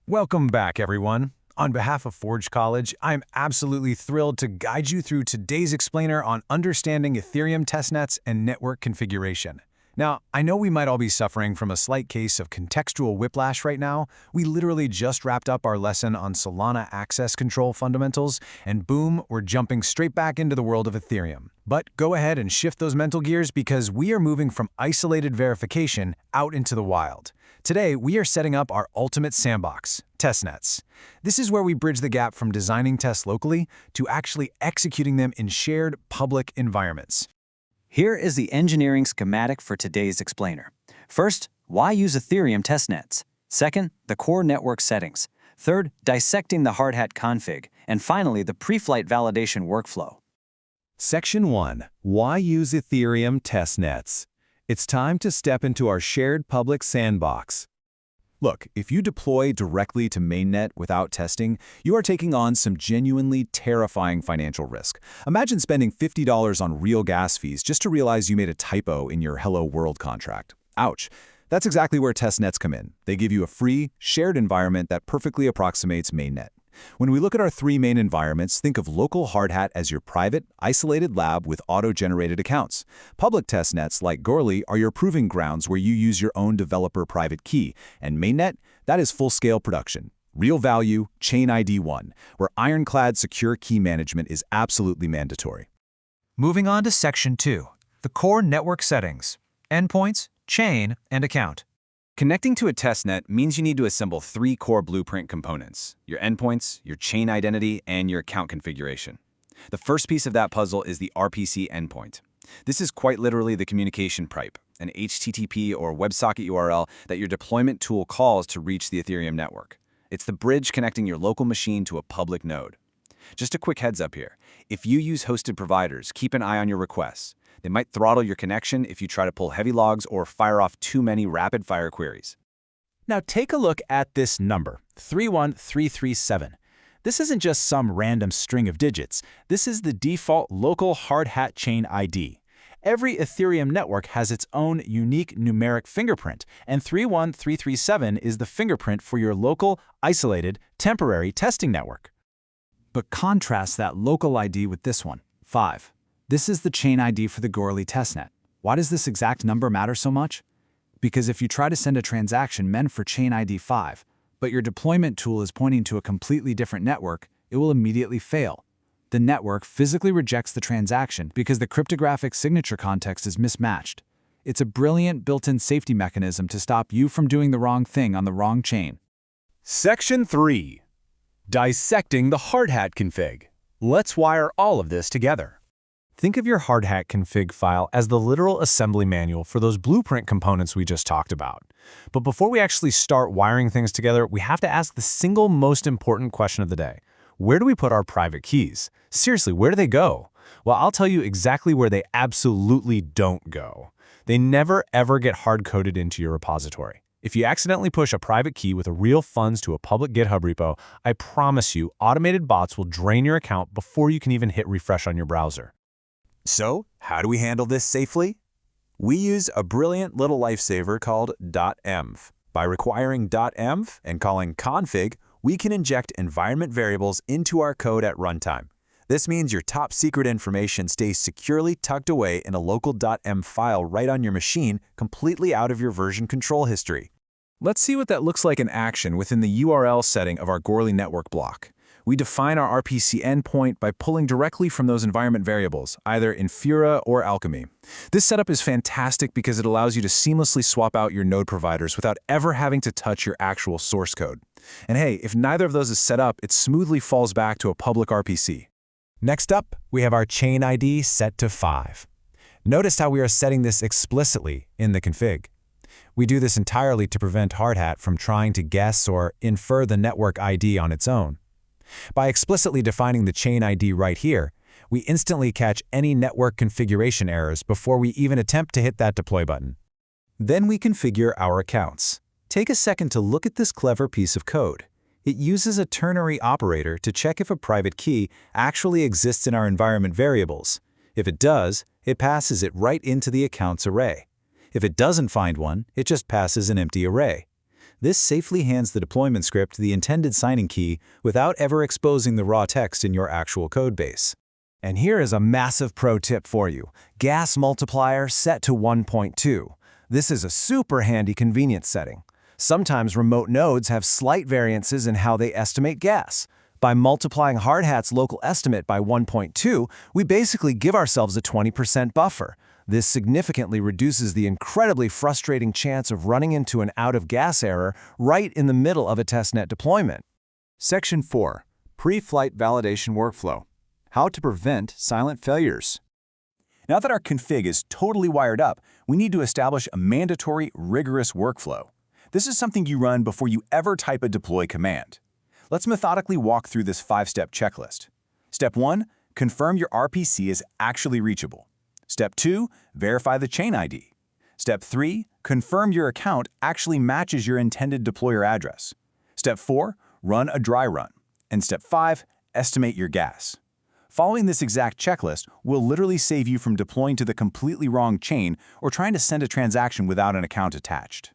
Welcome back, everyone. On behalf of Forge College, I'm absolutely thrilled to guide you through today's explainer on understanding Ethereum testnets and network configuration. Now, I know we might all be suffering from a slight case of contextual whiplash right now. We literally just wrapped up our lesson on Solana access control fundamentals, and boom, we're jumping straight back into the world of Ethereum. But go ahead and shift those mental gears because we are moving from isolated verification out into the wild. Today, we are setting up our ultimate sandbox, testnets. This is where we bridge the gap from designing tests locally to actually executing them in shared public environments. Here is the engineering schematic for today's explainer. First, why use Ethereum testnets? Second, the core network settings. Third, dissecting the Hardhat config. And finally, the pre-flight validation workflow. Section 1. Why use Ethereum testnets? It's time to step into our shared public sandbox. Look, if you deploy directly to mainnet without testing, you are taking on some genuinely terrifying financial risk. Imagine spending $50 on real gas fees just to realize you made a typo in your Hello World contract. Ouch. That's exactly where testnets come in. They give you a free, shared environment that perfectly approximates mainnet. When we look at our three main environments, think of local Hardhat as your private, isolated lab with auto-generated accounts. Public testnets like Goerli are your proving grounds where you use your own developer private key. And mainnet, that is full-scale production. Real value, chain ID 1, where ironclad secure key management is absolutely mandatory. Moving on to Section 2, the core network settings, endpoints, chain, and account. Connecting to a testnet means you need to assemble three core blueprint components: your endpoints, your chain identity, and your account configuration. The first piece of that puzzle is the RPC endpoint. This is quite literally the communication pipe, an HTTP or WebSocket URL that your deployment tool calls to reach the Ethereum network. It's the bridge connecting your local machine to a public node. Just a quick heads up here. If you use hosted providers, keep an eye on your requests. They might throttle your connection if you try to pull heavy logs or fire off too many rapid-fire queries. Now take a look at this number, 31337. This isn't just some random string of digits. This is the default local Hardhat chain ID. Every Ethereum network has its own unique numeric fingerprint, and 31337 is the fingerprint for your local, isolated, temporary testing network. But contrast that local ID with this one, 5. This is the chain ID for the Goerli testnet. Why does this exact number matter so much? Because if you try to send a transaction meant for chain ID 5, but your deployment tool is pointing to a completely different network, it will immediately fail. The network physically rejects the transaction because the cryptographic signature context is mismatched. It's a brilliant built-in safety mechanism to stop you from doing the wrong thing on the wrong chain. Section 3. Dissecting the Hardhat config. Let's wire all of this together. Think of your Hardhat config file as the literal assembly manual for those blueprint components we just talked about. But before we actually start wiring things together, we have to ask the single most important question of the day. Where do we put our private keys? Seriously, where do they go? Well, I'll tell you exactly where they absolutely don't go. They never ever get hard-coded into your repository. If you accidentally push a private key with a real funds to a public GitHub repo, I promise you, automated bots will drain your account before you can even hit refresh on your browser. So, how do we handle this safely? We use a brilliant little lifesaver called .env. By requiring .env and calling config, we can inject environment variables into our code at runtime. This means your top secret information stays securely tucked away in a local .env file right on your machine, completely out of your version control history. Let's see what that looks like in action within the URL setting of our Goerli network block. We define our RPC endpoint by pulling directly from those environment variables, either in Fura or Alchemy. This setup is fantastic because it allows you to seamlessly swap out your node providers without ever having to touch your actual source code. And hey, if neither of those is set up, it smoothly falls back to a public RPC. Next up, we have our chain ID set to 5. Notice how we are setting this explicitly in the config. We do this entirely to prevent Hardhat from trying to guess or infer the network ID on its own. By explicitly defining the chain ID right here, we instantly catch any network configuration errors before we even attempt to hit that deploy button. Then we configure our accounts. Take a second to look at this clever piece of code. It uses a ternary operator to check if a private key actually exists in our environment variables. If it does, it passes it right into the accounts array. If it doesn't find one, it just passes an empty array. This safely hands the deployment script the intended signing key without ever exposing the raw text in your actual codebase. And here is a massive pro tip for you. Gas multiplier set to 1.2. This is a super handy convenience setting. Sometimes remote nodes have slight variances in how they estimate gas. By multiplying Hardhat's local estimate by 1.2, we basically give ourselves a 20% buffer. This significantly reduces the incredibly frustrating chance of running into an out-of-gas error right in the middle of a testnet deployment. Section 4. Pre-flight validation workflow. How to prevent silent failures. Now that our config is totally wired up, we need to establish a mandatory, rigorous workflow. This is something you run before you ever type a deploy command. Let's methodically walk through this 5-step checklist. Step 1. Confirm your RPC is actually reachable. Step 2. Verify the chain ID. Step 3. Confirm your account actually matches your intended deployer address. Step 4. Run a dry run. And Step 5. Estimate your gas. Following this exact checklist will literally save you from deploying to the completely wrong chain or trying to send a transaction without an account attached.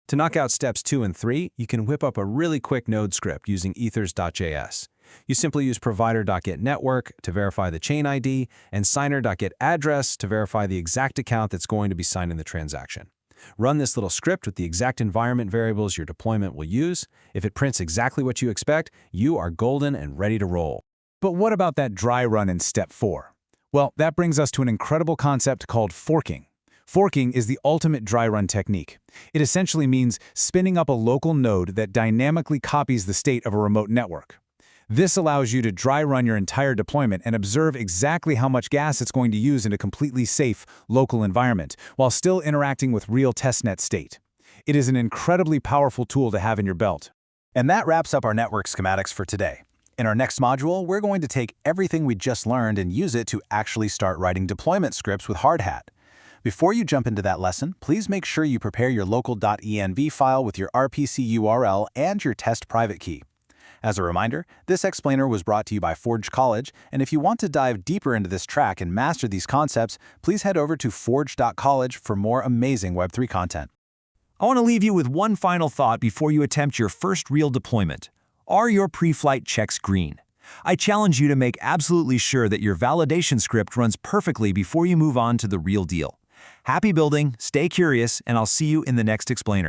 To knock out steps 2 and 3, you can whip up a really quick node script using ethers.js. You simply use provider.getNetwork to verify the chain ID and signer.getAddress to verify the exact account that's going to be signing the transaction. Run this little script with the exact environment variables your deployment will use. If it prints exactly what you expect, you are golden and ready to roll. But what about that dry run in step 4? Well, that brings us to an incredible concept called forking. Forking is the ultimate dry run technique. It essentially means spinning up a local node that dynamically copies the state of a remote network. This allows you to dry run your entire deployment and observe exactly how much gas it's going to use in a completely safe, local environment, while still interacting with real testnet state. It is an incredibly powerful tool to have in your belt. And that wraps up our network schematics for today. In our next module, we're going to take everything we just learned and use it to actually start writing deployment scripts with Hardhat. Before you jump into that lesson, please make sure you prepare your local.env file with your RPC URL and your test private key. As a reminder, this explainer was brought to you by Forge College, and if you want to dive deeper into this track and master these concepts, please head over to forge.college for more amazing Web3 content. I want to leave you with one final thought before you attempt your first real deployment. Are your pre-flight checks green? I challenge you to make absolutely sure that your validation script runs perfectly before you move on to the real deal. Happy building, stay curious, and I'll see you in the next explainer.